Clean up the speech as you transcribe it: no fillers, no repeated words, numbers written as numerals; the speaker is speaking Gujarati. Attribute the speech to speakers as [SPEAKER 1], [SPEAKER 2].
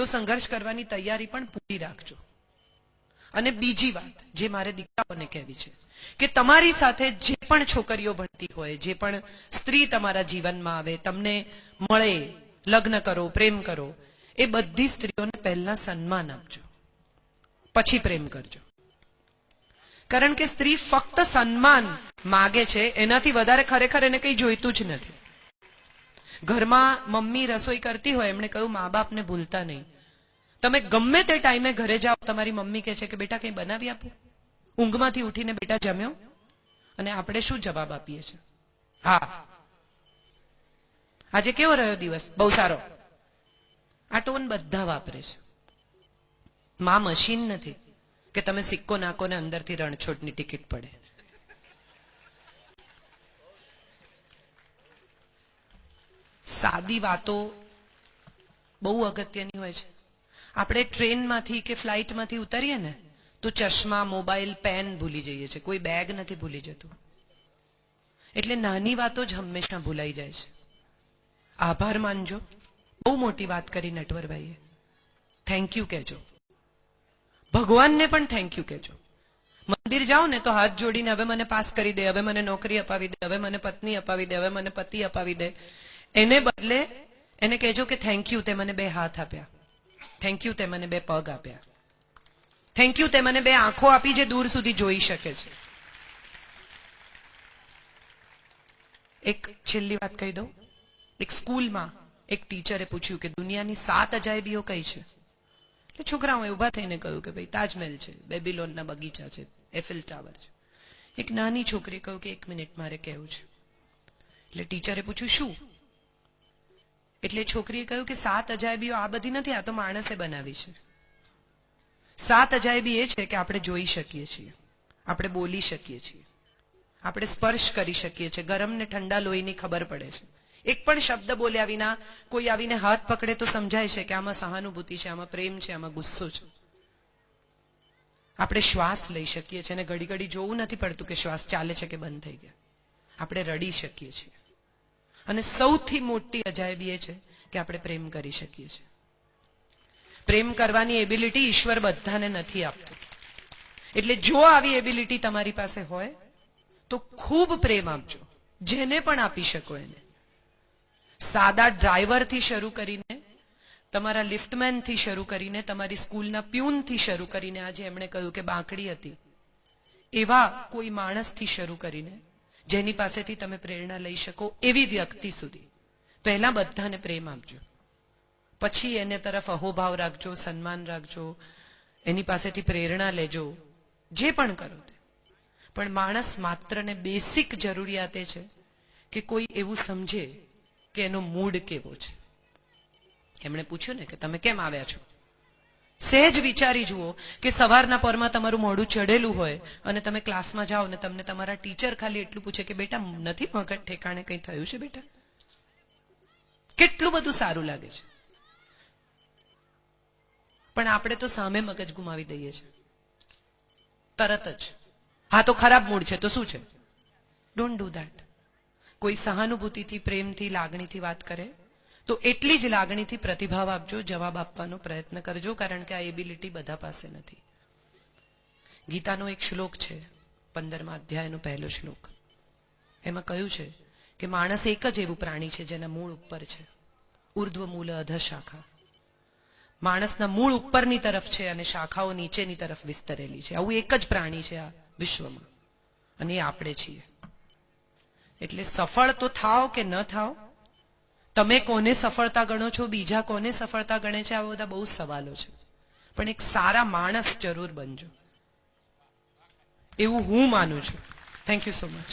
[SPEAKER 1] તો સંઘર્ષ કરવાની તૈયારી પણ પૂરી રાખજો. અને બીજી વાત જે મારે દીકરાઓને કહેવી છે કે તમારી સાથે જે પણ છોકરીઓ ભણતી હોય, જે પણ સ્ત્રી તમારા જીવનમાં આવે, તમને મળે, લગ્ન કરો, પ્રેમ કરો, એ બધી સ્ત્રીઓને પહેલા સન્માન આપજો, પછી પ્રેમ કરજો. કારણ કે સ્ત્રી ફક્ત સન્માન માગે છે, એનાથી વધારે ખરેખર એને કંઈ જોઈતું જ નથી. ઘરમાં મમ્મી રસોઈ કરતી હોય, એમણે કહ્યું મા બાપને ભૂલતા નહીં. તમે ગમે તે ટાઈમે ઘરે જાઓ, તમારી મમ્મી કહે છે કે બેટા કંઈ બનાવી આપું? ઊંઘમાંથી ઉઠીને બેટા જમ્યો? અને આપણે શું જવાબ આપીએ છીએ? હા, આજે કેવો રહ્યો દિવસ? બહુ સારો. આ ટોન બધા વાપરે છે. માં મશીન નથી કે તમે સિક્કો નાખો ને અંદરથી રણછોડની ટિકિટ પડે. સાદી વાતો બહુ અગત્યની હોય છે. આપણે ટ્રેનમાંથી કે ફ્લાઇટમાંથી ઉતરીએ ને તો ચશ્મા, મોબાઈલ, પેન ભૂલી જઈએ છીએ, કોઈ બેગ નથી ભૂલી જતું. એટલે નાની વાતો જ હંમેશા ભૂલાઈ જાય છે. આભાર માનજો. બહુ મોટી વાત કરી નટવરભાઈએ. થેન્ક યુ કહેજો. ભગવાનને પણ થેન્ક યુ કહેજો. મંદિર જાઓ ને તો હાથ જોડીને હવે મને પાસ કરી દે, હવે મને નોકરી અપાવી દે, હવે મને પત્ની અપાવી દે, હવે મને પતિ અપાવી દે. એને બદલે એને કહેજો કે થેન્ક યુ, તે મને 2 હાથ આપ્યા. થેન્ક યુ, તે મને 2 પગ આપ્યા. થેન્ક યુ, તે મને 2 આંખો આપી જે દૂર સુધી જોઈ શકે છે. એક છેલ્લી વાત કહી દઉં. એક સ્કૂલમાં એક ટીચરે પૂછ્યું કે દુનિયાની 7 અજાયબીઓ કઈ છે? એટલે છોકરાઓએ ઉભા થઈને કહ્યું કે ભાઈ તાજમહેલ છે, બેબીલોનના બગીચા છે, એફિલ ટાવર છે. એક નાની છોકરી કહ્યું કે 1 મિનિટ મારે કહેવું છે. એટલે ટીચરે પૂછ્યું શું? એટલે છોકરીએ કહ્યું કે 7 અજાયબીઓ આ બધી નથી, આ તો માણસે બનાવી છે. 7 અજાયબી એ છે કે આપણે જોઈ શકીએ છીએ, આપણે બોલી શકીએ છીએ, આપણે સ્પર્શ કરી શકીએ છીએ, ગરમ ને ઠંડા લોહીની ખબર પડે છે. એક પણ શબ્દ બોલ્યા વિના કોઈ આવીને હાથ પકડે તો સમજાય છે કે આમાં સહાનુભૂતિ છે, આમાં પ્રેમ છે, આમાં ગુસ્સો છે. આપણે શ્વાસ લઈ શકીએ છીએ અને ઘડી ઘડી જોવું નથી પડતું કે શ્વાસ ચાલે છે કે બંધ થઈ ગયા. આપણે રડી શકીએ છીએ. અને સૌથી મોટી અજાયબી એ છે કે આપણે પ્રેમ કરી શકીએ છીએ. પ્રેમ કરવાની એબિલિટી ઈશ્વર બધાને નથી આપતું. એટલે જો આવી એબિલિટી તમારી પાસે હોય તો ખૂબ પ્રેમ આપજો, જેને પણ આપી શકો એને. સાદા ડ્રાઈવરથી શરૂ કરીને, તમારા લિફ્ટમેનથી શરૂ કરીને, તમારી સ્કૂલના પ્યુનથી શરૂ કરીને, આજે એમણે કહ્યું કે બાંકડી હતી, એવા કોઈ માણસથી શરૂ કરીને જેની પાસેથી તમે પ્રેરણા લઈ શકો એવી વ્યક્તિ સુધી પહેલા બધાને પ્રેમ આપજો. પછી એને તરફ અહોભાવ રાખજો, સન્માન રાખજો, એની પાસેથી પ્રેરણા લેજો, જે પણ કરો તે. પણ માણસ માત્રને બેસિક જરૂરિયાત એ છે કે કોઈ એવું સમજે કે એનો મૂડ કેવો છે. એમણે પૂછ્યું ને કે તમે કેમ આવ્યા છો? સહેજ વિચારી જુઓ કે સવારના પરમાં તમારું મોઢું ચડેલું હોય અને તમે ક્લાસમાં જાઓ ને તમને તમારા ટીચર ખાલી એટલું પૂછે કે બેટા નથી મગજ ઠેકાણે કંઈ થયું છે બેટા? કેટલું બધું સારું લાગે છે. પણ આપણે તો સામે મગજ ગુમાવી દઈએ છીએ તરત જ. હા તો ખરાબ મૂડ છે તો શું છે? Don't do that. કોઈ સહાનુભૂતિથી, પ્રેમથી, લાગણીથી વાત કરે તો એટલી જ લાગણીથી પ્રતિભાવ આપજો, જવાબ આપવાનો પ્રયત્ન કરજો, કારણ કે આ એબિલિટી બધા પાસે નથી. ગીતાનો એક શ્લોક છે, 15મા અધ્યાયનો પહેલો શ્લોક. એમાં કહ્યું છે કે માણસ એક જ એવું પ્રાણી છે જેના મૂળ ઉપર છે, ઉર્ધ્વ મૂલ અધ શાખા. માણસના મૂળ ઉપરની તરફ છે અને શાખાઓ નીચેની તરફ વિસ્તરેલી છે. આવું એક જ પ્રાણી છે આ વિશ્વમાં, અને એ આપણે છીએ. એટલે સફળ તો થાવ કે ન થાવ, તમે કોને સફળતા ગણો છો, બીજા કોને સફળતા ગણે છે, આવા બધા બહુ સવાલો છે. પણ એક સારા માણસ જરૂર બનજો, એવું હું માનું છું. Thank you so much.